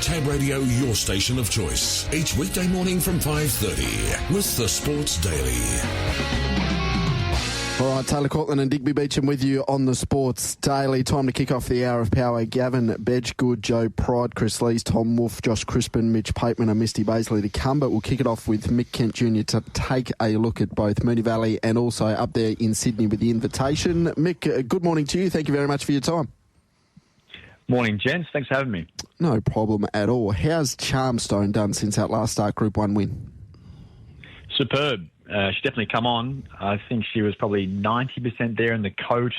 Tab Radio, your station of choice. Each weekday morning from 5:30 with the Sports Daily. All right, Taylor Cortland and Digby Beecham with you on the Sports Daily. Time to kick off the hour of power. Gavin Bedggood, Joe Pride, Chris Lees, Tom Wolfe, Josh Krispyn, Mitch Pateman and Misty Bazeley to come. But we'll kick it off with Mick Kent Jnr. to take a look at both Moonee Valley and also up there in Sydney with the invitation. Mick, good morning to you. Thank you very much for your time. Morning, gents. Thanks for having me. No problem at all. How's Charmstone done since that last start Group 1 win? Superb. She definitely come on. I think she was probably 90% there in the coat,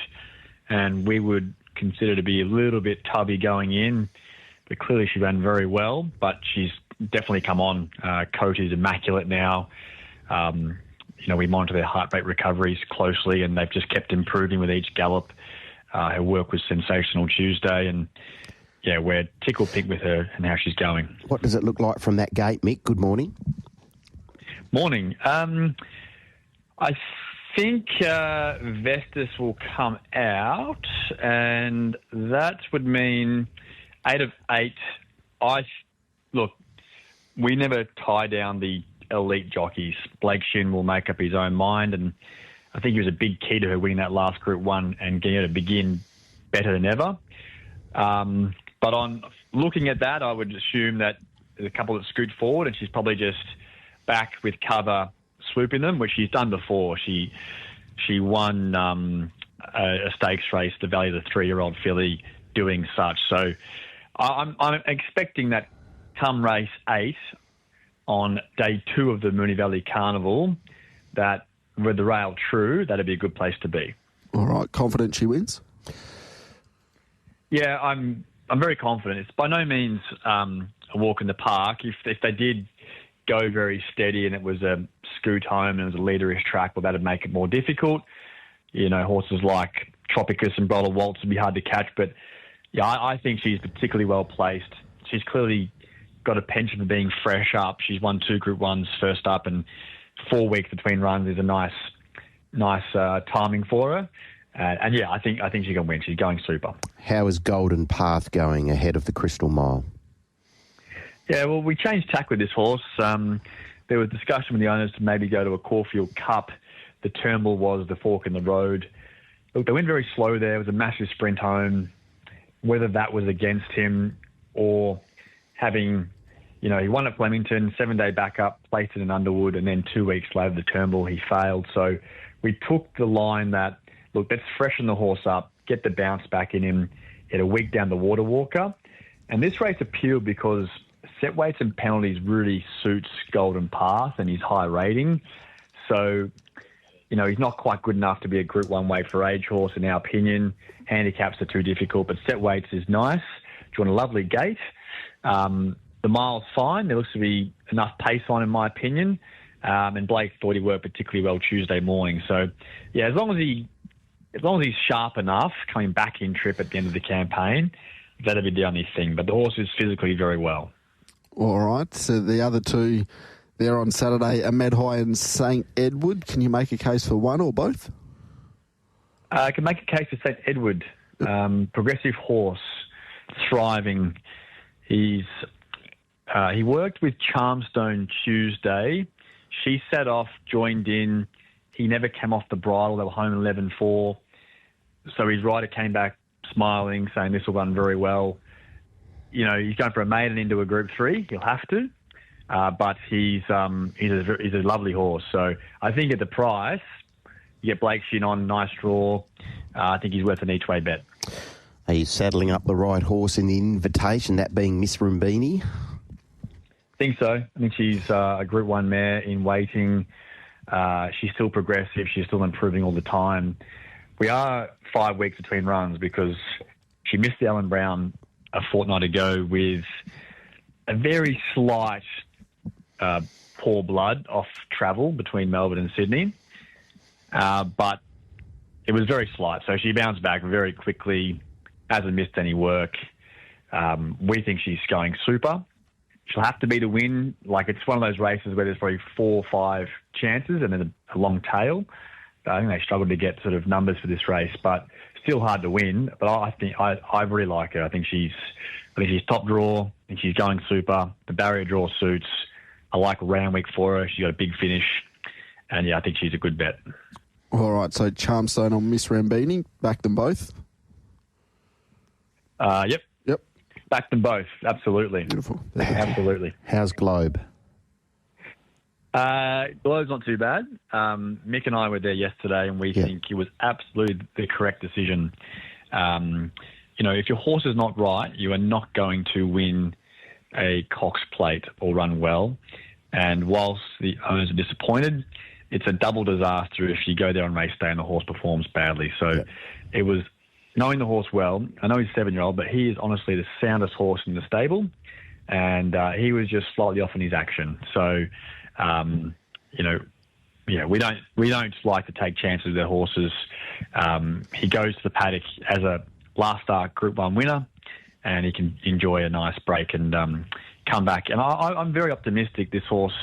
and we would consider to be a little bit tubby going in. But clearly she ran very well, but she's definitely come on. Coat is immaculate now. We monitor their heart rate recoveries closely, and they've just kept improving with each gallop. Her work was sensational Tuesday, and yeah, we're tickled pink with her and how she's going. What does it look like from that gate, Mick? Good morning. Morning. I think Vestas will come out, and that would mean 8 of 8. Look, we never tie down the elite jockeys. Blake Shin will make up his own mind, and I think he was a big key to her winning that last Group 1 and getting her to begin better than ever. But on looking at that, I would assume that there's a couple that scoot forward, and she's probably just back with cover, swooping them, which she's done before. She won a stakes race, the Valley of the 3-year-old filly, doing such. So I'm expecting that come race 8 on day 2 of the Moonee Valley Carnival, that with the rail true, that'd be a good place to be. All right, confident she wins? Yeah, I'm very confident. It's by no means a walk in the park. If they did go very steady and it was a scoot home and it was a leaderish track, well, that'd make it more difficult. Horses like Tropicus and Bridal Waltz would be hard to catch. But yeah, I think she's particularly well placed. She's clearly got a penchant for being fresh up. She's won 2 Group 1s first up, and 4 weeks between runs is a nice timing for her. And yeah, I think she can win. She's going super. How is Golden Path going ahead of the Crystal Mile? Yeah, well, we changed tack with this horse. There was discussion with the owners to maybe go to a Caulfield Cup. The Turnbull was the fork in the road. Look, they went very slow there. It was a massive sprint home. Whether that was against him or having, he won at Flemington, 7-day backup, placed it in Underwood, and then 2 weeks later, the Turnbull, he failed. So we took the line that, look, let's freshen the horse up, get the bounce back in him, get a week down the Water Walker. And this race appealed because set weights and penalties really suits Golden Path and his high rating. So, he's not quite good enough to be a Group 1 weight for age horse, in our opinion. Handicaps are too difficult, but set weights is nice. Drawn a lovely gate. The mile's fine. There looks to be enough pace on, in my opinion. And Blake thought he worked particularly well Tuesday morning. So, yeah, as long as he's sharp enough, coming back in trip at the end of the campaign, that'll be the only thing. But the horse is physically very well. All right, so the other two there on Saturday are Medhigh and St Edward. Can you make a case for one or both? I can make a case for St Edward. Progressive horse, thriving. He worked with Charmstone Tuesday. She set off, joined in. He never came off the bridle. They were home 11-4. So his rider came back smiling, saying this will run very well. He's going for a maiden into a Group 3. He'll have to. But he's a lovely horse. So I think at the price, you get Blake Shin on, nice draw. I think he's worth an each-way bet. Are you saddling up the right horse in the invitation, that being Miss Rumbini? I think so. I think she's a Group 1 mare in waiting. She's still progressive. She's still improving all the time. We are 5 weeks between runs because she missed the Allen Brown a fortnight ago with a very slight poor blood off travel between Melbourne and Sydney. But it was very slight. So she bounced back very quickly, hasn't missed any work. We think she's going super. She'll have to be to win. Like, it's one of those races where there's probably 4 or 5 chances and then a long tail. I think they struggled to get sort of numbers for this race, but still hard to win. But I think I really like her. I think she's I think she's top draw. I think she's going super. The barrier draw suits. I like Randwick for her. She's got a big finish. And, yeah, I think she's a good bet. All right, so Charmstone on Miss Rambini. Back them both? Yep. Yep. Back them both. Absolutely. Beautiful. Absolutely. How's Globe? Globe's not too bad. Mick and I were there yesterday, and we think it was absolutely the correct decision. If your horse is not right, you are not going to win a Cox Plate or run well. And whilst the owners are disappointed, it's a double disaster if you go there on race day and the horse performs badly. So it was knowing the horse well. I know he's a 7-year-old, but he is honestly the soundest horse in the stable, and he was just slightly off in his action. So, we don't like to take chances with their horses. He goes to the paddock as a last start Group 1 winner, and he can enjoy a nice break and come back. And I'm very optimistic this horse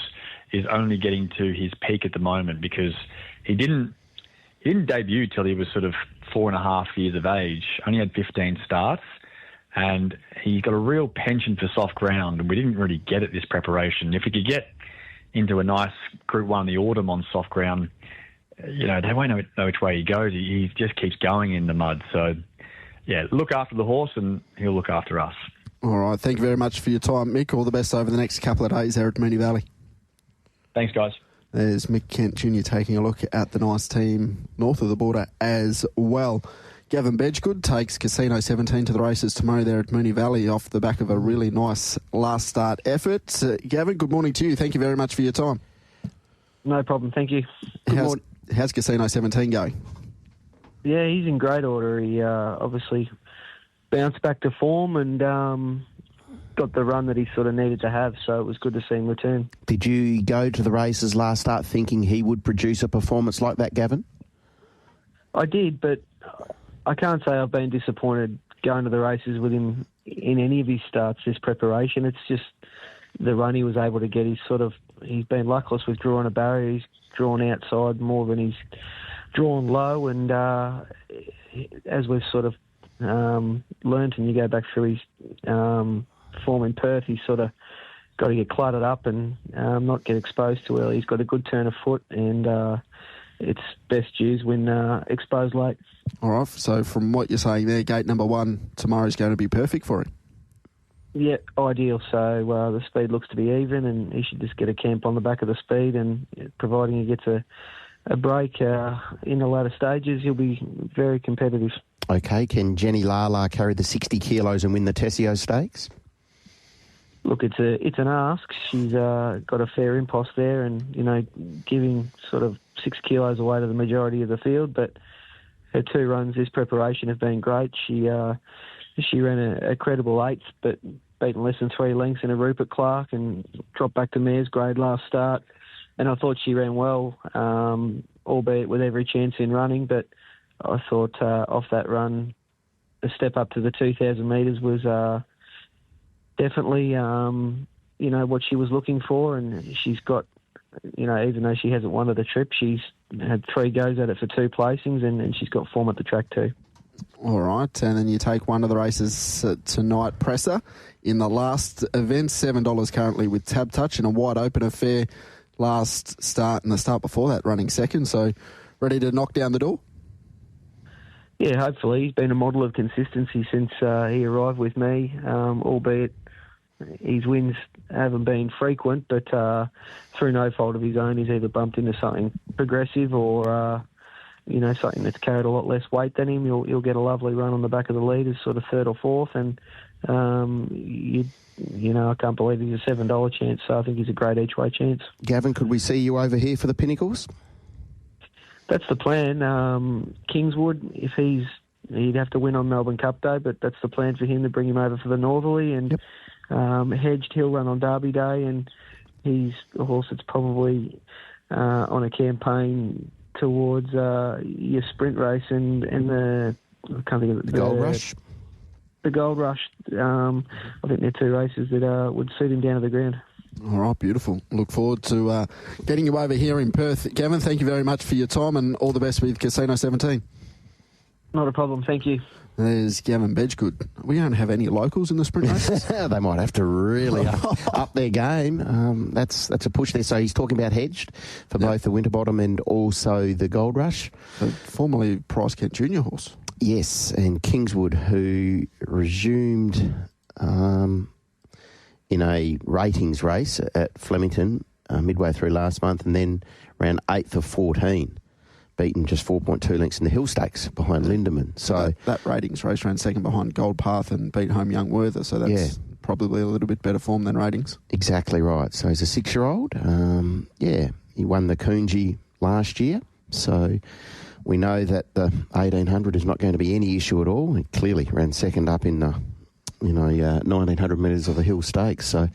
is only getting to his peak at the moment, because he didn't debut till he was sort of 4.5 years of age, only had 15 starts, and he got a real penchant for soft ground, and we didn't really get at this preparation. If he could get into a nice Group 1 in the autumn on soft ground, they won't know which way he goes. He just keeps going in the mud. So, yeah, look after the horse and he'll look after us. All right, thank you very much for your time, Mick. All the best over the next couple of days there at Moonee Valley. Thanks, guys. There's Mick Kent Jr. taking a look at the nice team north of the border as well. Gavin Bedggood takes Casino 17 to the races tomorrow there at Moonee Valley off the back of a really nice last start effort. Gavin, good morning to you. Thank you very much for your time. No problem, thank you. How's Casino 17 going? Yeah, he's in great order. He obviously bounced back to form and got the run that he sort of needed to have, so it was good to see him return. Did you go to the races last start thinking he would produce a performance like that, Gavin? I did, but I can't say I've been disappointed going to the races with him in any of his starts this preparation. It's just the run he was able to get. He's been luckless with drawing a barrier. He's drawn outside more than he's drawn low, and as we've sort of learnt, and you go back through his form in Perth, he's sort of got to get cluttered up and not get exposed too early. He's got a good turn of foot, and it's best used when exposed late. All right, so from what you're saying there, gate number 1 tomorrow's going to be perfect for him. Yeah, ideal. So the speed looks to be even, and he should just get a camp on the back of the speed, and providing he gets a break in the latter stages, he'll be very competitive. Okay, can Jenny Lala carry the 60 kilos and win the Tessio Stakes? Look, it's an ask. She's got a fair impost there, and giving sort of 6 kilos away to the majority of the field. But her 2 runs this preparation have been great. She ran a credible 8th, but beaten less than 3 lengths in a Rupert Clark, and dropped back to mare's grade last start. And I thought she ran well, albeit with every chance in running. But I thought off that run, a step up to the 2,000 metres was definitely, what she was looking for. And she's got, even though she hasn't won at the trip, she's had 3 goes at it for 2 placings, and she's got form at the track too. All right, and then you take one of the races tonight, Presser, in the last event, $7 currently with Tab Touch, in a wide open affair. Last start and the start before that running second, so ready to knock down the door? Yeah, hopefully. He's been a model of consistency since he arrived with me, albeit his wins haven't been frequent, but through no fault of his own, he's either bumped into something progressive or something that's carried a lot less weight than him. You'll get a lovely run on the back of the lead as sort of 3rd or 4th, and I can't believe he's a $7 chance, so I think he's a great each-way chance. Gavin, could we see you over here for the Pinnacles? That's the plan. Kingswood, if he'd have to win on Melbourne Cup Day, but that's the plan for him, to bring him over for the Northerly. And Hedged, he'll run on Derby Day, and he's a horse that's probably on a campaign towards your sprint race and the Gold Rush. The Gold Rush. I think they're 2 races that would suit him down to the ground. All right, beautiful. Look forward to getting you over here in Perth. Gavin, thank you very much for your time, and all the best with Casino 17. Not a problem, thank you. There's Gavin Bedggood. We don't have any locals in the sprint races. They might have to really up their game. That's a push there. So he's talking about hedged for both the Winterbottom and also the Gold Rush. So formerly Mick Kent Jnr. horse. Yes, and Kingswood, who resumed in a ratings race at Flemington midway through last month, and then ran 8th of 14. Beaten just 4.2 lengths in the Hill Stakes behind Lindemann. So that ratings race ran second behind Gold Path and beat home Young Werther. So that's probably a little bit better form than ratings. Exactly right. So he's a 6-year-old. He won the Coonji last year. So we know that the 1800 is not going to be any issue at all. He clearly ran second up in 1900 metres of the Hill Stakes. So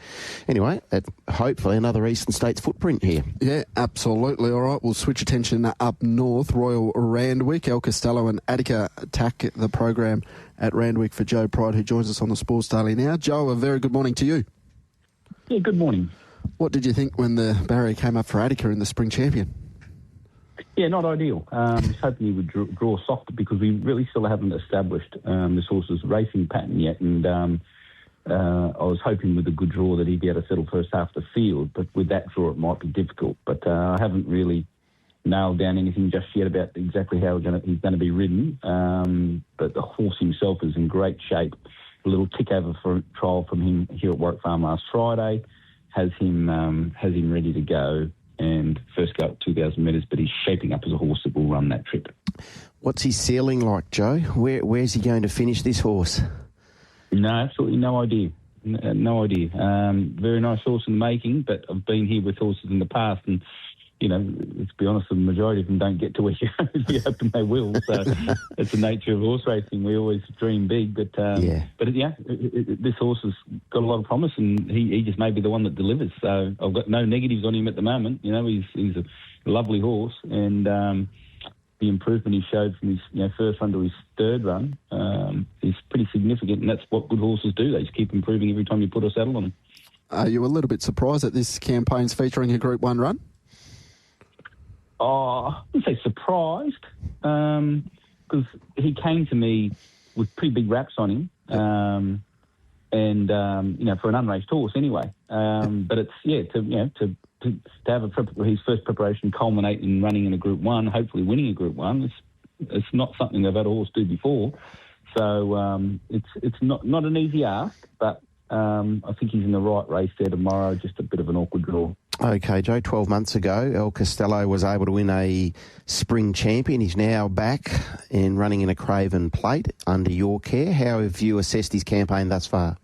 anyway, hopefully another Eastern States footprint here. Yeah, absolutely. All right, we'll switch attention up north. Royal Randwick, El Costello and Attica attack the program at Randwick for Joe Pride, who joins us on the Sports Daily now. Joe, a very good morning to you. Yeah, good morning. What did you think when the barrier came up for Attica in the Spring Champion? Yeah, not ideal. I was hoping he would draw softer because we really still haven't established this horse's racing pattern yet. And I was hoping with a good draw that he'd be able to settle first half the field. But with that draw, it might be difficult. But I haven't really nailed down anything just yet about exactly how he's going to be ridden. But the horse himself is in great shape. A little tick over for trial from him here at Warwick Farm last Friday has him ready to go. And first go at 2,000 metres, but he's shaping up as a horse that will run that trip. What's his ceiling like, Joe? Where's he going to finish this horse? No, absolutely no idea. No idea. Very nice horse in the making, but I've been here with horses in the past, and let's be honest, the majority of them don't get to where you're hoping they will. So it's the nature of horse racing. We always dream big, but this horse has got a lot of promise, and he just may be the one that delivers. So I've got no negatives on him at the moment. He's a lovely horse, and the improvement he showed from his first run to his third run is pretty significant, and that's what good horses do. They just keep improving every time you put a saddle on them. Are you a little bit surprised that this campaign's featuring a Group 1 run? Oh, I wouldn't say surprised, because he came to me with pretty big raps on him, and for an unraced horse anyway. But it's to have his first preparation culminate in running in a Group 1, hopefully winning a Group 1. It's not something I've had a horse do before, so it's not an easy ask, but I think he's in the right race there tomorrow. Just a bit of an awkward draw. Okay, Joe, 12 months ago, El Costello was able to win a Spring Champion. He's now back and running in a Craven Plate under your care. How have you assessed his campaign thus far?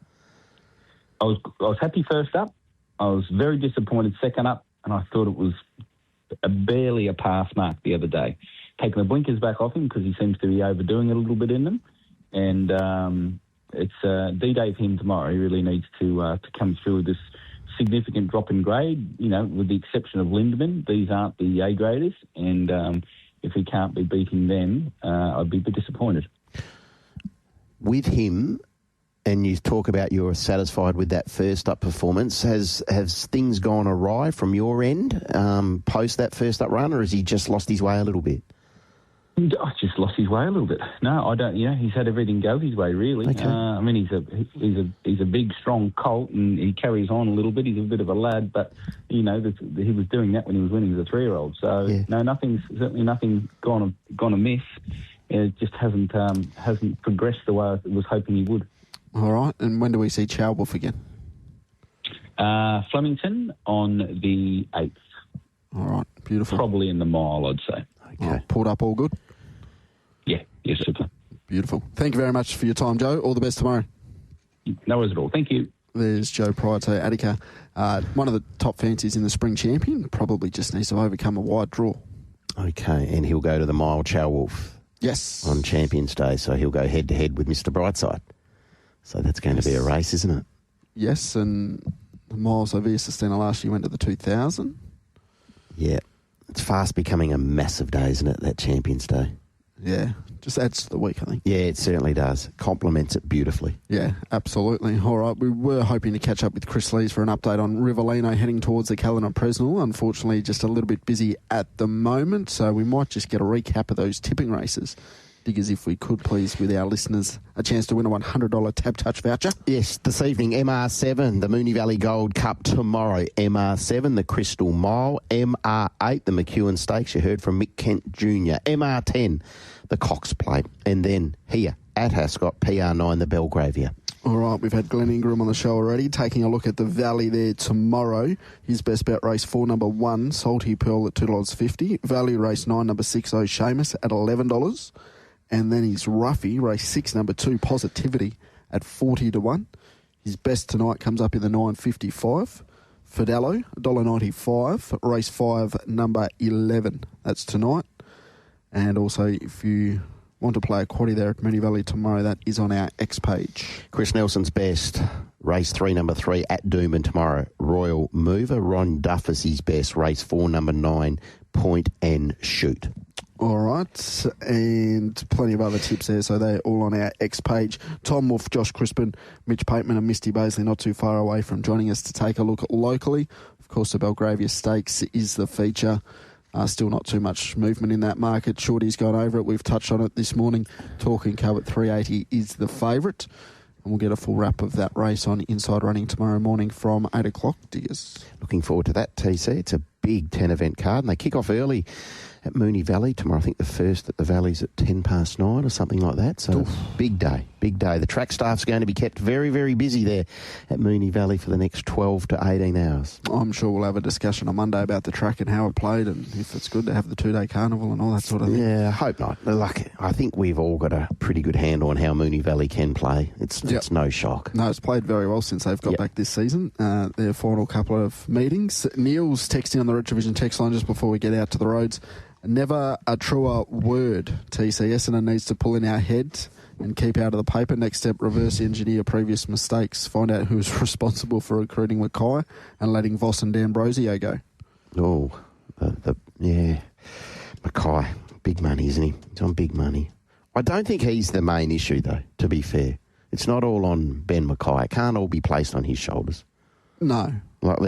I was happy first up. I was very disappointed second up, and I thought it was barely a pass mark the other day. Taking the blinkers back off him because he seems to be overdoing it a little bit in them. And it's D-Day for him tomorrow. He really needs to come through with this significant drop in grade, with the exception of Lindemann. These aren't the A-graders, and if he can't be beating them, I'd be a bit disappointed. With him, and you talk about you're satisfied with that first up performance, has things gone awry from your end post that first up run, or has he just lost his way a little bit? I just lost his way a little bit. No, I don't. He's had everything go his way, really. Okay. He's a big, strong colt, and he carries on a little bit. He's a bit of a lad, but he was doing that when he was winning as a 3-year-old. So no, certainly nothing gone amiss. It just hasn't progressed the way I was hoping he would. All right. And when do we see Chow Wolfe again? Flemington on the 8th. All right. Beautiful. Probably in the mile, I'd say. Okay. Pulled up all good? Yeah, super. Beautiful. Thank you very much for your time, Joe. All the best tomorrow. No worries at all. Thank you. There's Joe Pride to Attica. One of the top fancies in the Spring Champion. Probably just needs to overcome a wide draw. Okay, and he'll go to the mile Chow Wolfe. Yes. On Champions Day, so he'll go head-to-head with Mr. Brightside. So that's going to be a race, isn't it? Yes, and the miles of Via Sistina last year went to the 2,000. Yeah. It's fast becoming a massive day, isn't it, that Champions Day? Yeah, just adds to the week, I think. Yeah, it certainly does. Complements it beautifully. Yeah, absolutely. All right, we were hoping to catch up with Chris Lees for an update on Rivellino heading towards the Calendar Presnell. Unfortunately, just a little bit busy at the moment, so we might just get a recap of those tipping races Diggers, if we could please, with our listeners, a chance to win a $100 Tab Touch voucher. Yes, this evening, MR7, the Moonee Valley Gold Cup tomorrow. MR7, the Crystal Mile. MR8, the McEwen Stakes. You heard from Mick Kent Jr. MR10, the Cox Plate. And then here at Ascot, PR9, the Belgravia. All right, we've had Glenn Ingram on the show already, taking a look at the Valley there tomorrow. His best bet, race 4, number 1, Salty Pearl at $2.50. Value race 9, number 6, O'Shamus at $11. And then his Ruffy, race 6, number 2, Positivity at 40 to 1. His best tonight comes up in the 9.55. Fidello, $1.95. Race 5, number 11. That's tonight. And also, if you want to play a quaddie there at Moonee Valley tomorrow, that is on our X page. Chris Nelson's best, race 3, number 3 at Doomben tomorrow. Royal Mover. Ron Duff is his best, race 4, number 9, Point and Shoot. All right, and plenty of other tips there, so they're all on our X page. Tom Wolfe, Josh Krispin, Mitch Pateman and Misty Bazeley not too far away from joining us to take a look at locally. Of course, the Belgravia Stakes is the feature. Still not too much movement in that market. Shorty's gone over it. We've touched on it this morning. Talking Cub at 380 is the favourite. And we'll get a full wrap of that race on Inside Running tomorrow morning from 8 o'clock, Diggers. Looking forward to that, TC. It's a big 10-event card, and they kick off early at Moonee Valley tomorrow. I think the first at the Valley's at 9:10 or something like that. So big day, big day. The track staff's going to be kept very, very busy there at Moonee Valley for the next 12 to 18 hours. I'm sure we'll have a discussion on Monday about the track and how it played, and if it's good to have the 2-day carnival and all that sort of thing. Yeah, I hope not. Look, I think we've all got a pretty good handle on how Moonee Valley can play. It's no shock. No, it's played very well since they've got back this season. Their final couple of meetings. Neil's texting on the Red Division text line just before we get out to the roads. Never a truer word, TC. Essendon needs to pull in our head and keep out of the paper. Next step, reverse engineer previous mistakes. Find out who's responsible for recruiting Mackay and letting Voss and D'Ambrosio go. Oh, Mackay. Big money, isn't he? He's on big money. I don't think he's the main issue, though, to be fair. It's not all on Ben Mackay. It can't all be placed on his shoulders. No. Like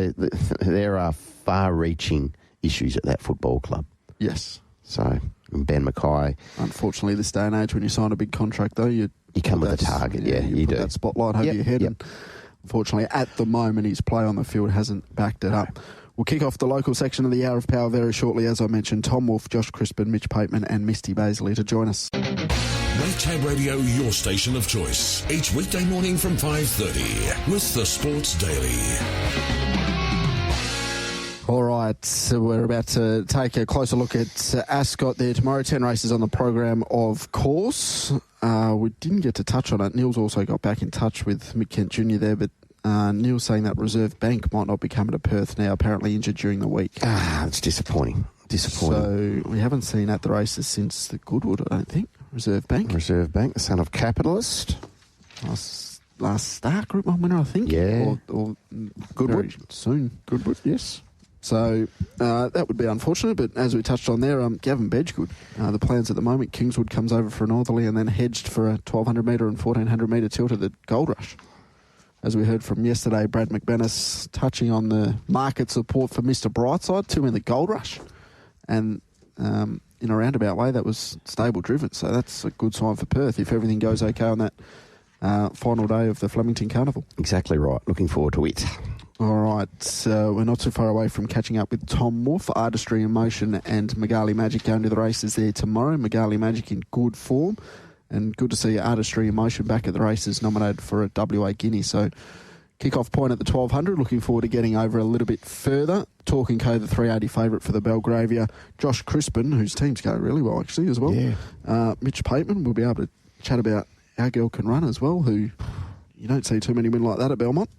there are far-reaching issues at that football club. Yes. So, Ben Mackay. Unfortunately, this day and age, when you sign a big contract, though, you come with a target. You put do. That spotlight over your head. And unfortunately, at the moment, his play on the field hasn't backed it up. We'll kick off the local section of the Hour of Power very shortly. As I mentioned, Tom Wolfe, Josh Krispin, Mitch Pateman and Misty Bazeley to join us. Make Tab Radio your station of choice. Each weekday morning from 5:30 with the Sports Daily. All right, so we're about to take a closer look at Ascot there tomorrow. 10 races on the program, of course. We didn't get to touch on it. Neil's also got back in touch with Mick Kent Jr. there, but Neil's saying that Reserve Bank might not be coming to Perth now, apparently injured during the week. It's disappointing. So we haven't seen at the races since the Goodwood, I don't think. Reserve Bank, the son of Capitalist. Last start Group 1 winner, I think. Yeah. Or Goodwood. Soon. Goodwood, yes. So that would be unfortunate, but as we touched on there, Gavin Bedggood, the plans at the moment, Kingswood comes over for a northerly and then hedged for a 1,200 metre and 1,400 metre tilt at the Gold Rush. As we heard from yesterday, Brad McManus touching on the market support for Mr. Brightside, 2 in the Gold Rush. And in a roundabout way, that was stable driven. So that's a good sign for Perth if everything goes okay on that final day of the Flemington Carnival. Exactly right. Looking forward to it. All right, we're not too far away from catching up with Tom Wolfe, Artistry in Motion and Magali Magic going to the races there tomorrow. Magali Magic in good form, and good to see Artistry in Motion back at the races, nominated for a WA Guinea. So kick-off point at the 1,200, looking forward to getting over a little bit further. Talking Co, the 380 favourite for the Belgravia. Josh Krispin, whose team's going really well actually as well. Yeah. Mitch Pateman, we'll be able to chat about Our Girl Can Run as well, who you don't see too many win like that at Belmont.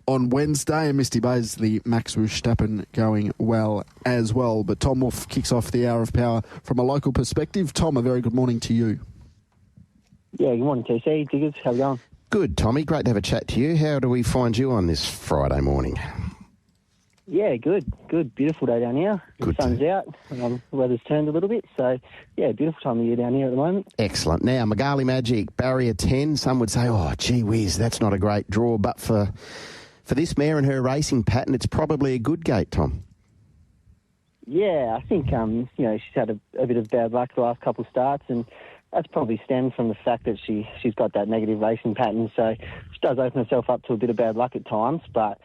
On Wednesday, and Misty Bazeley, Max Verstappen going well as well. But Tom Wolfe kicks off the Hour of Power from a local perspective. Tom, a very good morning to you. Yeah, good morning, TC. Diggers, how are you going? Good, Tommy. Great to have a chat to you. How do we find you on this Friday morning? Yeah, good. Beautiful day down here. Good. The sun's out. The weather's turned a little bit. So, yeah, beautiful time of year down here at the moment. Excellent. Now, Magali Magic, barrier 10. Some would say, oh, gee whiz, that's not a great draw. But for this mare and her racing pattern, it's probably a good gate, Tom. Yeah, I think, she's had a bit of bad luck the last couple of starts and that's probably stemmed from the fact that she's got that negative racing pattern, so she does open herself up to a bit of bad luck at times. But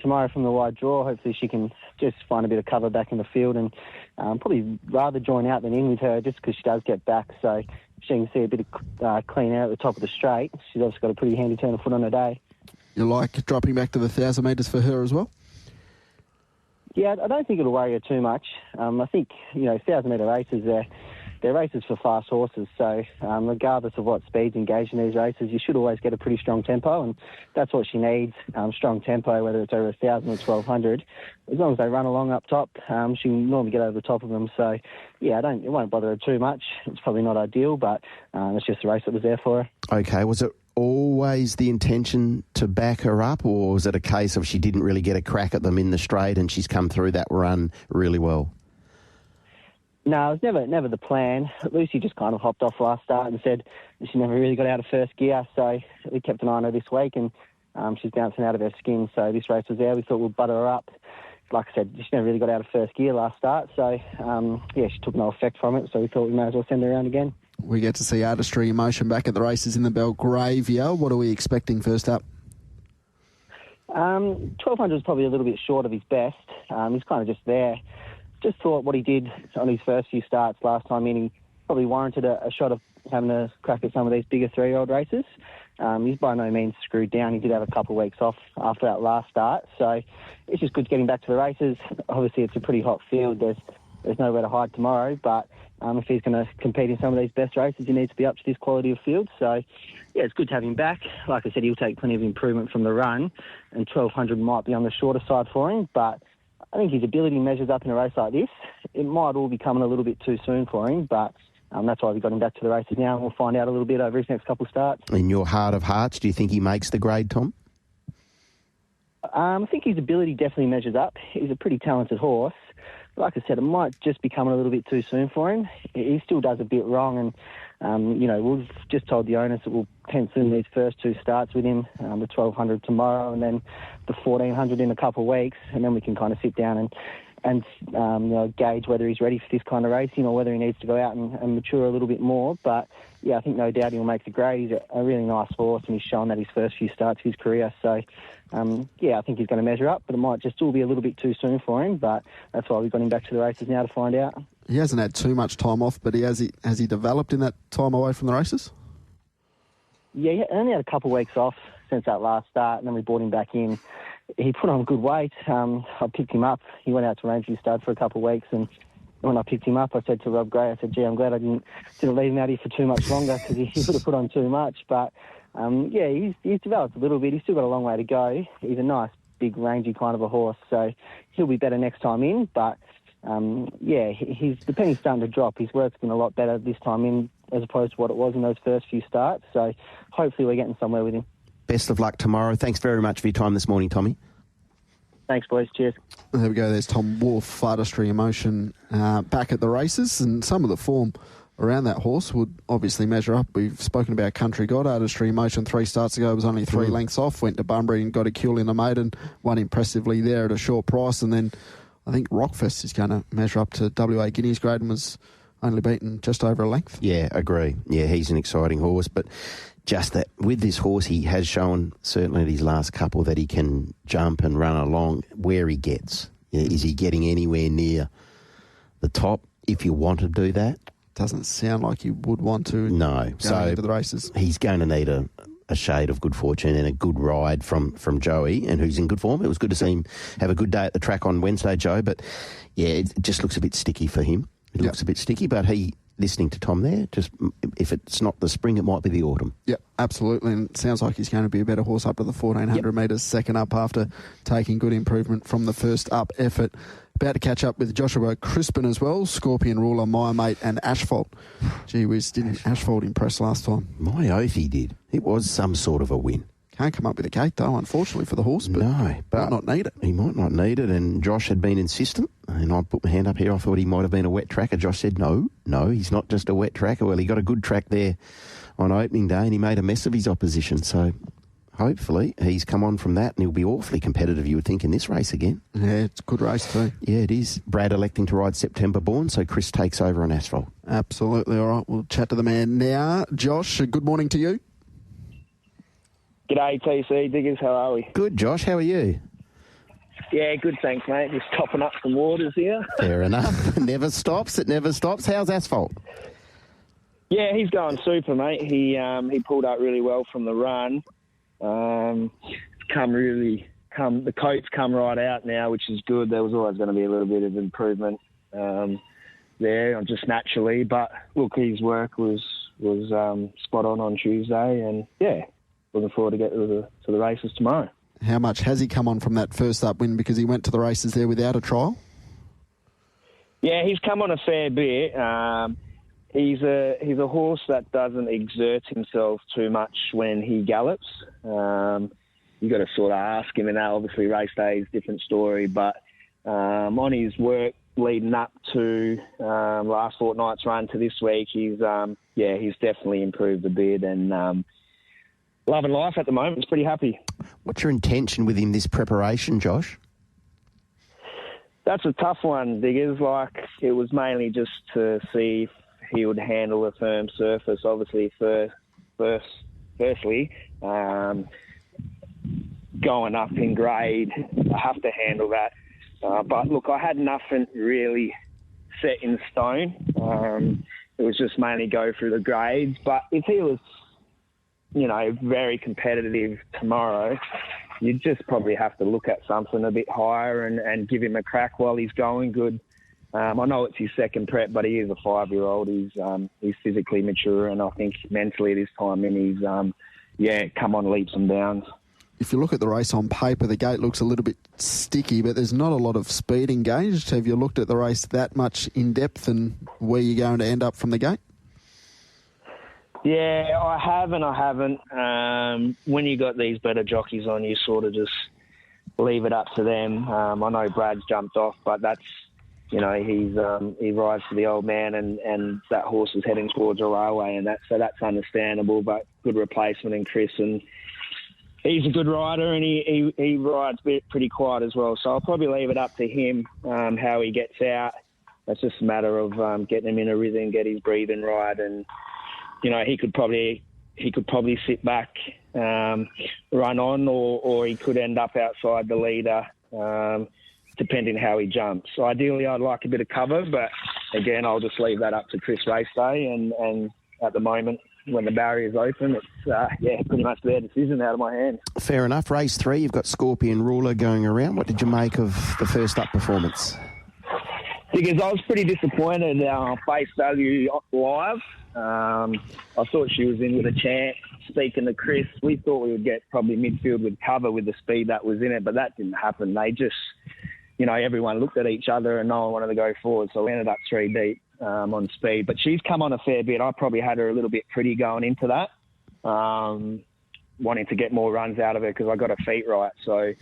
tomorrow from the wide draw, hopefully she can just find a bit of cover back in the field, and probably rather join out than in with her, just because she does get back. So she can see a bit of clean air at the top of the straight. She's also got a pretty handy turn of foot on her day. You like dropping back to the 1,000 metres for her as well? Yeah, I don't think it'll worry her too much. I think, 1,000-metre races, they're races for fast horses, so regardless of what speed's engaged in these races, you should always get a pretty strong tempo, and that's what she needs, strong tempo, whether it's over 1,000 or 1,200. As long as they run along up top, she can normally get over the top of them. So, yeah, it won't bother her too much. It's probably not ideal, but it's just a race that was there for her. Okay, was it always the intention to back her up, or was it a case of she didn't really get a crack at them in the straight and she's come through that run really well? No, it was never the plan. Lucy just kind of hopped off last start and said she never really got out of first gear, so we kept an eye on her this week, and she's bouncing out of her skin. So this race was there. We thought we'd butter her up. Like I said, she never really got out of first gear last start, so she took no effect from it, so we thought we may as well send her around again. We get to see Artistry in Motion back at the races in the Belgravia. What are we expecting first up? 1,200 is probably a little bit short of his best. He's kind of just there. Just thought what he did on his first few starts last time in, he probably warranted a shot of having a crack at some of these bigger 3-year-old races. He's by no means screwed down. He did have a couple of weeks off after that last start, so it's just good getting back to the races. Obviously, it's a pretty hot field. There's nowhere to hide tomorrow, but if he's going to compete in some of these best races, he needs to be up to this quality of field. So, yeah, it's good to have him back. Like I said, he'll take plenty of improvement from the run, and 1,200 might be on the shorter side for him, but I think his ability measures up in a race like this. It might all be coming a little bit too soon for him, but that's why we got him back to the races now, and we'll find out a little bit over his next couple of starts. In your heart of hearts, do you think he makes the grade, Tom? I think his ability definitely measures up. He's a pretty talented horse. Like I said, it might just be coming a little bit too soon for him. He still does a bit wrong, and we've just told the owners that we'll pencil in these first two starts with him, the 1,200 tomorrow and then the 1,400 in a couple of weeks, and then we can kind of sit down and gauge whether he's ready for this kind of racing or whether he needs to go out and mature a little bit more. But, yeah, I think no doubt he'll make the grade. He's a really nice horse, and he's shown that his first few starts of his career. So, I think he's going to measure up, but it might just all be a little bit too soon for him. But that's why we've got him back to the races now to find out. He hasn't had too much time off, but has he developed in that time away from the races? Yeah, he only had a couple of weeks off since that last start, and then we brought him back in. He put on good weight. I picked him up. He went out to Rangeley Stud for a couple of weeks, and when I picked him up, I said to Rob Gray, I said, gee, I'm glad I didn't leave him out here for too much longer, because he would have put on too much. But, he's developed a little bit. He's still got a long way to go. He's a nice, big, rangy kind of a horse, so he'll be better next time in. But, the penny's starting to drop. His work's been a lot better this time in as opposed to what it was in those first few starts. So hopefully we're getting somewhere with him. Best of luck tomorrow. Thanks very much for your time this morning, Tommy. Thanks, boys. Cheers. There we go. There's Tom Wolfe, Artistry Emotion, back at the races, and some of the form around that horse would obviously measure up. We've spoken about Country God. Artistry Emotion 3 starts ago was only 3 lengths off, went to Bunbury and got a kill in a maiden, won impressively there at a short price, and then I think Rockfest is going to measure up to WA Guineas grade and was only beaten just over a length. Yeah, agree. Yeah, he's an exciting horse, but just that with this horse, he has shown, certainly at his last couple, that he can jump and run along where he gets. Is he getting anywhere near the top if you want to do that? Doesn't sound like you would want to. No. So into the races. He's going to need a shade of good fortune and a good ride from Joey, and who's in good form. It was good to see him have a good day at the track on Wednesday, Joe, but yeah, it just looks a bit sticky for him. It looks a bit sticky, but listening to Tom there, just if it's not the spring, it might be the autumn. Yeah, absolutely. And it sounds like he's going to be a better horse up to the 1,400 metres, second up after taking good improvement from the first up effort. About to catch up with Joshua Krispyn as well, Scorpion Ruler, My Mate and Asphalt. Gee whiz, didn't Asphalt impress last time? My oath he did. It was some sort of a win. Can't come up with a gate though, unfortunately for the horse, but no, might not need it. He might not need it, and Josh had been insistent, and I put my hand up here. I thought he might have been a wet tracker. Josh said, no, he's not just a wet tracker. Well, he got a good track there on opening day, and he made a mess of his opposition, so hopefully, he's come on from that and he'll be awfully competitive, you would think, in this race again. Yeah, it's a good race too. Yeah, it is. Brad electing to ride September Born, so Chris takes over on asphalt. Absolutely. All right, we'll chat to the man now. Josh, good morning to you. G'day, TC Diggers. How are we? Good, Josh. How are you? Yeah, good, thanks, mate. Just topping up some waters here. Fair enough. Never stops. It never stops. How's asphalt? Yeah, he's going super, mate. He pulled up really well from the run. The coat's come right out now, which is good. There was always going to be a little bit of improvement there, just naturally. But look, his work was spot on Tuesday, and yeah, looking forward to get to the races tomorrow. How much has he come on from that first up win, because he went to the races there without a trial? Yeah, he's come on a fair bit. He's a horse that doesn't exert himself too much when he gallops. You've got to sort of ask him, and that obviously race day is a different story. But on his work leading up to last fortnight's run to this week, he's definitely improved a bit, and loving life at the moment. He's pretty happy. What's your intention with him this preparation, Josh? That's a tough one, Diggers. Like, it was mainly just to see if he would handle a firm surface. Obviously, firstly, going up in grade, I have to handle that. But look, I had nothing really set in stone. It was just mainly go through the grades. But if he was, very competitive tomorrow, you'd just probably have to look at something a bit higher and give him a crack while he's going good. I know it's his second prep, but he is a 5-year-old. He's physically mature, and I think mentally this time in he's come on leaps and bounds. If you look at the race on paper, the gate looks a little bit sticky, but there's not a lot of speed engaged. Have you looked at the race that much in depth and where you're going to end up from the gate? Yeah, I have and I haven't. When you got these better jockeys on, you sort of just leave it up to them. I know Brad's jumped off, but that's, he rides for the old man, and that horse is heading towards a railway, and that's understandable. But good replacement in Chris, and he's a good rider, and he rides pretty quiet as well. So I'll probably leave it up to him how he gets out. It's just a matter of getting him in a rhythm, get his breathing right, and he could probably sit back, run on, or he could end up outside the leader, depending how he jumps. So ideally, I'd like a bit of cover, but again, I'll just leave that up to Chris race day. And at the moment, when the barrier's open, it's pretty much their decision out of my hands. Fair enough. Race 3, you've got Scorpion Ruler going around. What did you make of the first up performance? Because I was pretty disappointed face value live. I thought she was in with a chance. Speaking to Chris, we thought we would get probably midfield with cover with the speed that was in it, but that didn't happen. They just, everyone looked at each other and no one wanted to go forward, so we ended up 3 deep on speed. But she's come on a fair bit. I probably had her a little bit pretty going into that, wanting to get more runs out of her because I got her feet right. So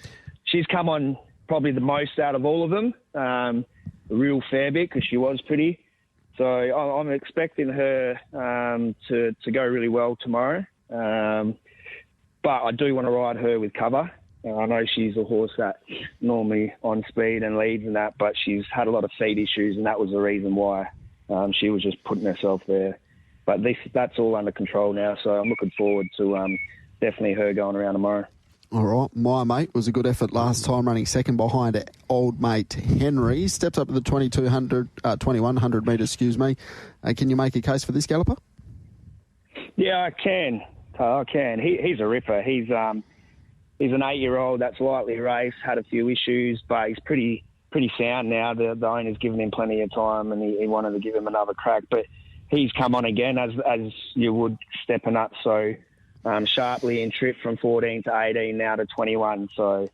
she's come on probably the most out of all of them, a real fair bit because she was pretty. So I'm expecting her to go really well tomorrow. But I do want to ride her with cover. I know she's a horse that normally on speed and leads and that, but she's had a lot of feet issues, and that was the reason why she was just putting herself there. But that's all under control now, so I'm looking forward to definitely her going around tomorrow. All right, My Mate was a good effort last time, running second behind Old Mate Henry. Steps up to the 2100 metres, Can you make a case for this galloper? Yeah, I can. He's a ripper. He's an 8-year-old that's lightly raced, had a few issues, but he's pretty sound now. The owner's given him plenty of time, and he wanted to give him another crack. But he's come on again, as you would, stepping up so sharply in trip from 14 to 18, now to 21. So,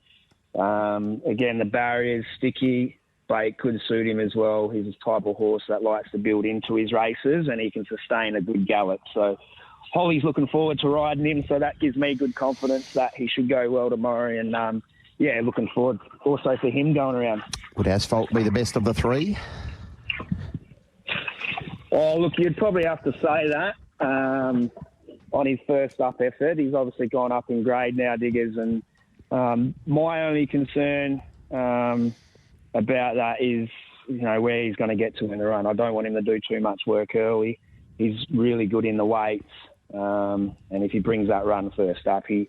again, the barrier's sticky, but it could suit him as well. He's the type of horse that likes to build into his races, and he can sustain a good gallop. So Holly's looking forward to riding him, so that gives me good confidence that he should go well tomorrow. And, looking forward also for him going around. Would Asphalt be the best of the 3? Oh, look, you'd probably have to say that. on his first up effort. He's obviously gone up in grade now, Diggers, and my only concern about that is, where he's going to get to in the run. I don't want him to do too much work early. He's really good in the weights, and if he brings that run first up, he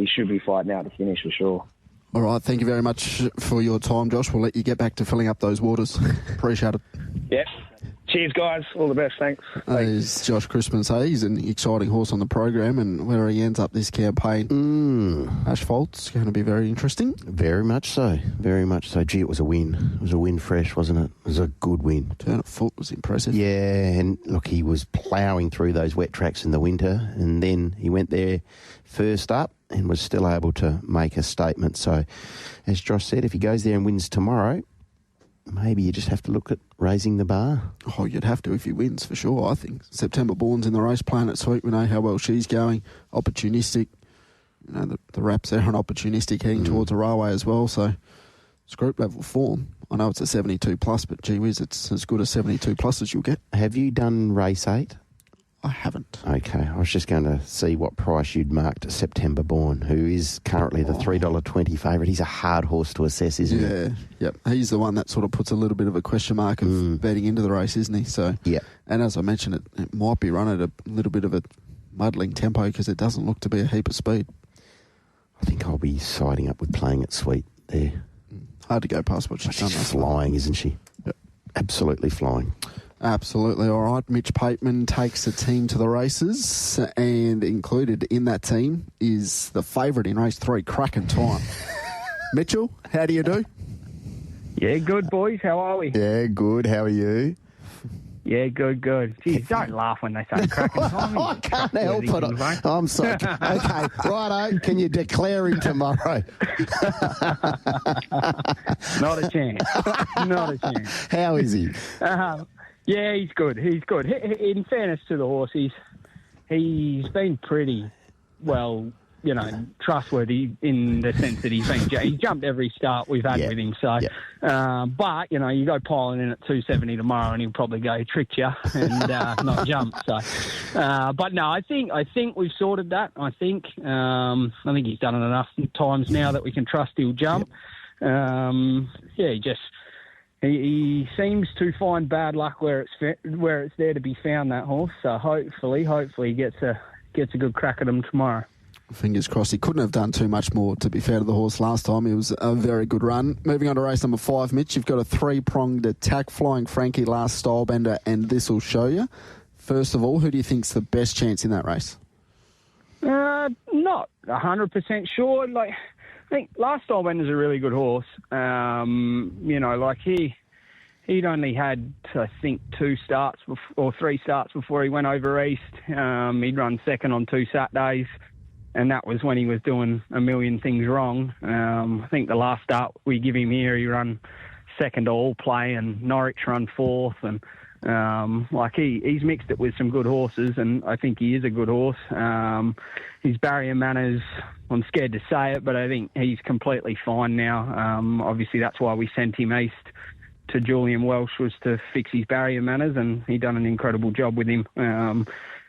should be fighting out to finish for sure. All right, thank you very much for your time, Josh. We'll let you get back to filling up those waters. Appreciate it. Yeah. Cheers, guys. All the best. Thanks. As Josh Crispin he's an exciting horse on the program, and where he ends up this campaign, Asphalt's going to be very interesting. Very much so. Very much so. Gee, it was a win. It was a win fresh, wasn't it? It was a good win. Turn of foot was impressive. Yeah, and look, he was ploughing through those wet tracks in the winter, and then he went there first up and was still able to make a statement. So, as Josh said, if he goes there and wins tomorrow, maybe you just have to look at raising the bar. Oh, you'd have to if he wins, for sure, I think. September Born's in the race, playing it sweet. We know how well she's going. Opportunistic. The wraps there on opportunistic, heading towards a railway as well. So it's group level form. I know it's a 72 plus, but gee whiz, it's as good a 72 plus as you'll get. Have you done race 8? I haven't. Okay, I was just going to see what price you'd marked September Born, who is currently the $3.20 favourite. He's a hard horse to assess, isn't he? Yeah, yep. He's the one that sort of puts a little bit of a question mark of betting into the race, isn't he? So, yeah. And as I mentioned, it might be run at a little bit of a muddling tempo because it doesn't look to be a heap of speed. I think I'll be siding up with playing it sweet there. Hard to go past what she's done. She's flying, isn't she? Yep. Absolutely flying. Absolutely. All right. Mitch Pateman takes the team to the races, and included in that team is the favourite in race 3, Cracking Time. Mitchell, how do you do? Yeah, good, boys. How are we? Yeah, good. How are you? Yeah, good. Geez, don't laugh when they say cracking time. I can't help it. I'm sorry. Okay, righto. Can you declare him tomorrow? Not a chance. Not a chance. How is he? Yeah, he's good. In fairness to the horse, he's been pretty well, trustworthy in the sense that he's jumped every start we've had with him. So, but you go piling in at 270 tomorrow, and he'll probably go trick you and not jump. So, but no, I think we've sorted that. I think he's done it enough times now that we can trust he'll jump. He seems to find bad luck where it's there to be found, that horse. So hopefully he gets a good crack at him tomorrow. Fingers crossed. He couldn't have done too much more, to be fair to the horse last time. It was a very good run. Moving on to race number 5, Mitch, you've got a 3-pronged attack. Flying Frankie, Last Stylebender, and This Will Show You. First of all, who do you think's the best chance in that race? Not 100% sure. I think Last Stylebender's a really good horse. He'd only had, I think, 2 starts or 3 starts before he went over east. He'd run second on 2 Saturdays, and that was when he was doing a million things wrong. I think the last start we give him here, he run second to All Play, and Norwich run 4th, and he's mixed it with some good horses, and I think he is a good horse. His barrier manners, I'm scared to say it, but I think he's completely fine now. Obviously, that's why we sent him east to Julian Welsh, was to fix his barrier manners, and he done an incredible job with him.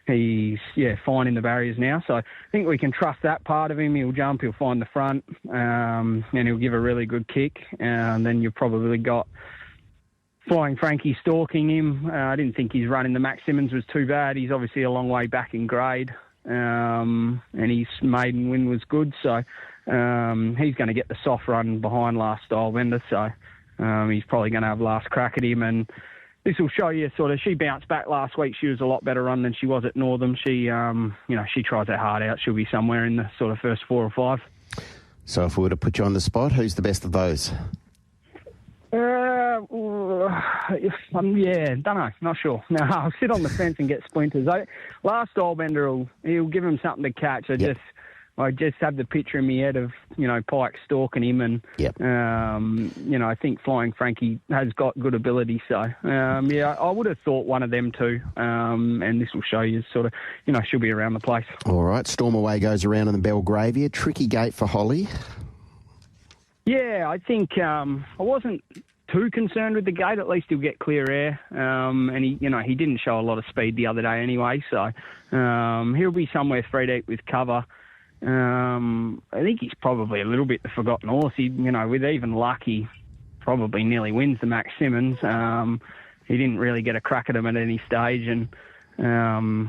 He's fine in the barriers now, so I think we can trust that part of him. He'll jump, he'll find the front, and he'll give a really good kick. And then you've probably got Flying Frankie stalking him. I didn't think his run in the Max Simmons was too bad. He's obviously a long way back in grade, and his maiden win was good. So he's going to get the soft run behind Last Stylebender. So he's probably going to have last crack at him. And this will show you she bounced back last week. She was a lot better run than she was at Northam. She tries her heart out. She'll be somewhere in the first 4 or 5. So if we were to put you on the spot, who's the best of those? Don't know, not sure. No, I'll sit on the fence and get splinters. Last Stylebender he'll give him something to catch. I just have the picture in my head of Pike stalking him, and I think Flying Frankie has got good ability. So I would have thought one of them two, and This Will Show You she'll be around the place. All right, Storm Away goes around in the Belgravia. Tricky gate for Holly. Yeah, I think I wasn't too concerned with the gate. At least he'll get clear air. And he didn't show a lot of speed the other day anyway, so he'll be somewhere 3 deep with cover. I think he's probably a little bit the forgotten horse. With even luck, he probably nearly wins the Max Simmons. He didn't really get a crack at him at any stage, and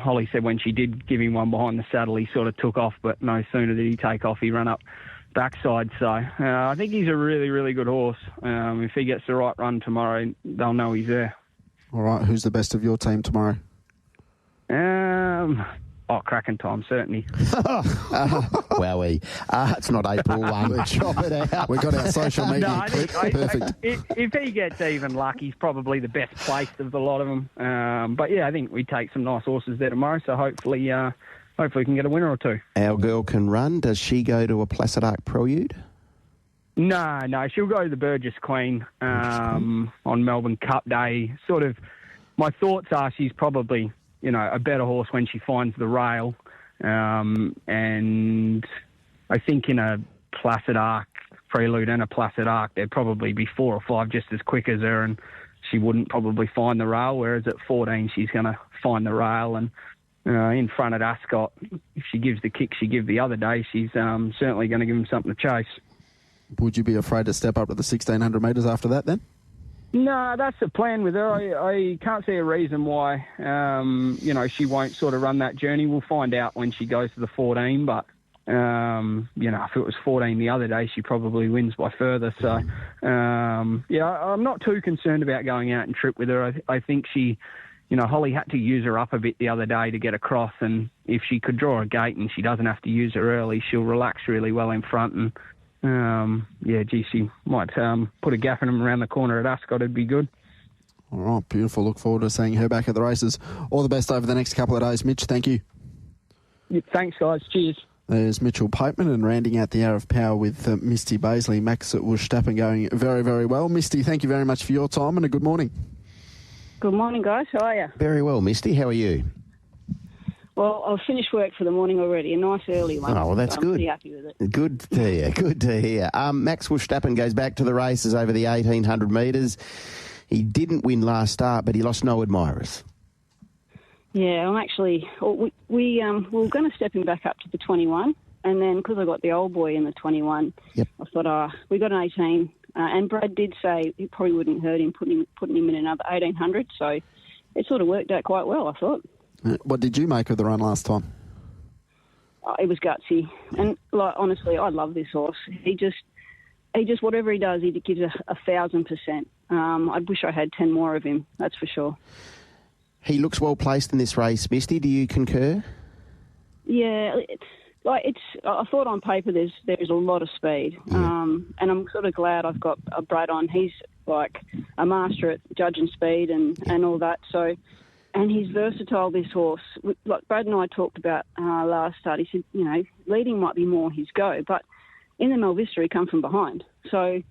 Holly said when she did give him one behind the saddle, he sort of took off, but no sooner did he take off, he ran up backside. So I think he's a really, really good horse. If he gets the right run tomorrow, they'll know he's there. All right, who's the best of your team tomorrow? Cracking time, certainly. Wowie. It's not April 1. Chop it out. We've got our social media clip. Perfect. If he gets even luck, he's probably the best placed of the lot of them. But yeah, I think we take some nice horses there tomorrow, so hopefully we can get a winner or two. Our girl can run. Does she go to a Placid Arc Prelude? No, she'll go to the Burgess Queen on Melbourne Cup Day. Sort of, my thoughts are she's probably, a better horse when she finds the rail. And I think in a Placid Arc Prelude and a Placid Arc, there'd probably be 4 or 5 just as quick as her, and she wouldn't probably find the rail, whereas at 14 she's going to find the rail. And in front at Ascot, if she gives the kick she gave the other day, she's certainly going to give him something to chase. Would you be afraid to step up to the 1,600 metres after that then? No, that's the plan with her. I can't see a reason why, she won't sort of run that journey. We'll find out when she goes to the 14, but, if it was 14 the other day, she probably wins by further. So, I'm not too concerned about going out and trip with her. I think she, Holly had to use her up a bit the other day to get across, and if she could draw a gate and she doesn't have to use her early, she'll relax really well in front, and she might put a gap in him around the corner at Ascot. It'd be good. All right, beautiful. Look forward to seeing her back at the races. All the best over the next couple of days, Mitch. Thank you. Yeah, thanks, guys. Cheers. There's Mitchell Pateman, and rounding out the hour of power with Misty Bazeley. Max Verstappen going very, very well. Misty, thank you very much for your time, and a good morning. Good morning, guys. How are you? Very well, Misty. How are you? Well, I've finished work for the morning already, a nice early one. Oh, well, that's so good. I'm pretty happy with it. Good to hear, good to hear. Max Verstappen goes back to the races over the 1,800 metres. He didn't win last start, but he lost no admirers. Yeah, I'm actually... we were going to step him back up to the 21, and then because I got the old boy in the 21, yep. I thought, we got an 18, and Brad did say it probably wouldn't hurt him putting him in another 1,800, so it sort of worked out quite well, I thought. What did you make of the run last time? It was gutsy, and honestly, I love this horse. He just whatever he does, he gives 1,000%. I wish I had 10 more of him. That's for sure. He looks well placed in this race, Misty. Do you concur? Yeah, I thought on paper there's a lot of speed, and I'm sort of glad I've got a Brad on. He's like a master at judging speed and all that. So. And he's versatile, this horse. Like Brad and I talked about last start, he said, leading might be more his go, but in the Melvista, he come from behind. So,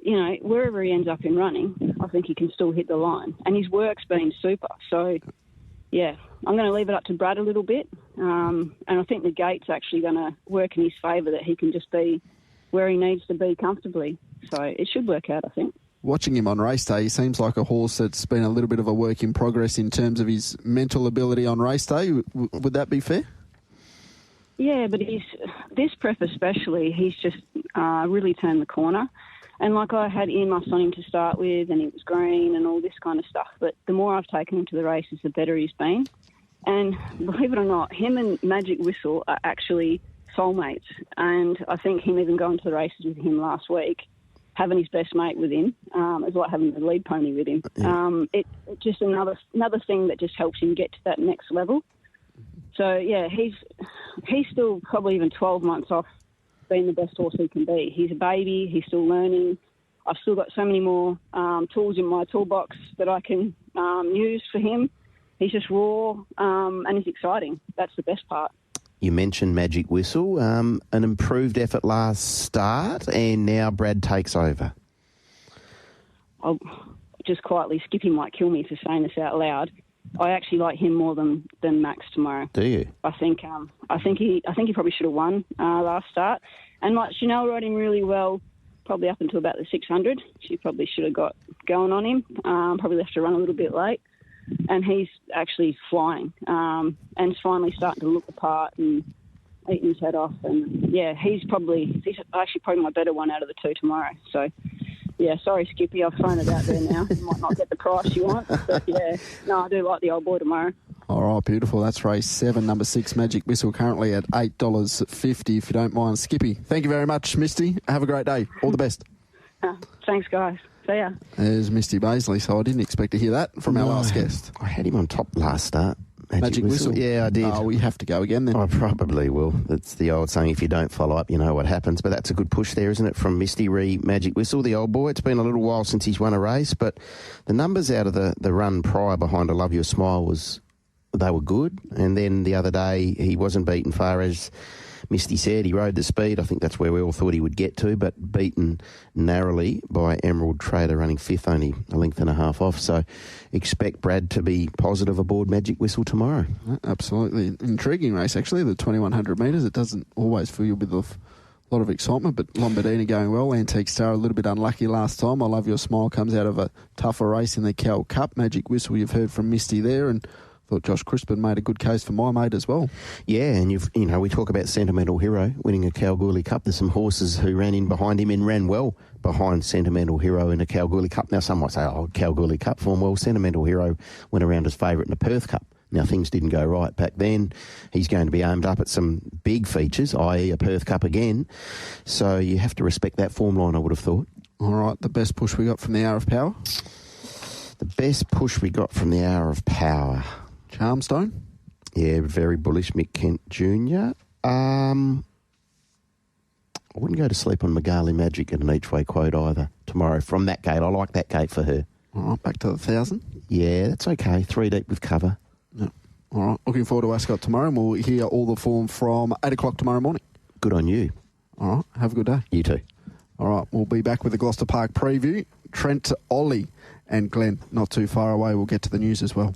wherever he ends up in running, I think he can still hit the line. And his work's been super. So, yeah, I'm going to leave it up to Brad a little bit. And I think the gate's actually going to work in his favour, that he can just be where he needs to be comfortably. So it should work out, I think. Watching him on race day, he seems like a horse that's been a little bit of a work in progress in terms of his mental ability on race day. Would that be fair? Yeah, but this prep especially, he's just really turned the corner. And like I had earmuffs on him to start with, and he was green and all this kind of stuff. But the more I've taken him to the races, the better he's been. And believe it or not, him and Magic Whistle are actually soulmates. And I think him even going to the races with him last week, having his best mate with him, is like having the lead pony with him. Yeah. It's just another thing that just helps him get to that next level. So, yeah, he's still probably even 12 months off being the best horse he can be. He's a baby. He's still learning. I've still got so many more tools in my toolbox that I can use for him. He's just raw and he's exciting. That's the best part. You mentioned Magic Whistle, an improved effort last start, and now Brad takes over. I'll just quietly, Skippy might kill me for saying this out loud. I actually like him more than Max tomorrow. Do you? I think he probably should have won last start. And like Chanel rode him really well. probably up until about the 600. She probably should have got going on him. Probably left to run a little bit late. And he's actually flying and is finally starting to look the part and eating his head off. And, yeah, he's actually probably my better one out of the two tomorrow. So, yeah, sorry, Skippy, I've thrown it out there now. You might not get the price you want. But, yeah, no, I do like the old boy tomorrow. All right, beautiful. That's race 7, number 6, Magic Whistle, currently at $8.50, if you don't mind. Skippy, thank you very much, Misty. Have a great day. All the best. Thanks, guys. See ya. There's Misty Bazeley, so I didn't expect to hear that from our last guest. I had him on top last start. Magic Whistle? Yeah, I did. Oh, we have to go again then. I probably will. That's the old saying, if you don't follow up, you know what happens. But that's a good push there, isn't it, from Misty re Magic Whistle, the old boy. It's been a little while since he's won a race, but the numbers out of the run prior behind I Love Your Smile they were good. And then the other day, he wasn't beaten far as Misty said. He rode the speed. I think that's where we all thought he would get to, but beaten narrowly by Emerald Trader running 5th, only a length and a half off. So expect Brad to be positive aboard Magic Whistle tomorrow. Absolutely. Intriguing race, actually, the 2100 metres. It doesn't always fill you with a lot of excitement, but Lombardini going well. Antique Star a little bit unlucky last time. I Love Your Smile comes out of a tougher race in the Cal Cup. Magic Whistle, you've heard from Misty there, and thought Josh Krispin made a good case for my mate as well. Yeah, and we talk about Sentimental Hero winning a Kalgoorlie Cup. There's some horses who ran in behind him and ran well behind Sentimental Hero in a Kalgoorlie Cup. Now, some might say, Kalgoorlie Cup form well. Sentimental Hero went around as favourite in the Perth Cup. Now, things didn't go right back then. He's going to be aimed up at some big features, i.e. a Perth Cup again. So you have to respect that form line, I would have thought. All right, the best push we got from the Hour of Power? The best push we got from the Hour of Power... Charmstone? Yeah, very bullish, Mick Kent Jr. I wouldn't go to sleep on Magali Magic at an each-way quote either tomorrow from that gate. I like that gate for her. All right, back to the 1,000? Yeah, that's okay. 3 deep with cover. Yep. All right, looking forward to Ascot tomorrow, and we'll hear all the form from 8 o'clock tomorrow morning. Good on you. All right, have a good day. You too. All right, we'll be back with the Gloucester Park preview. Trent, Ollie and Glenn not too far away. We'll get to the news as well.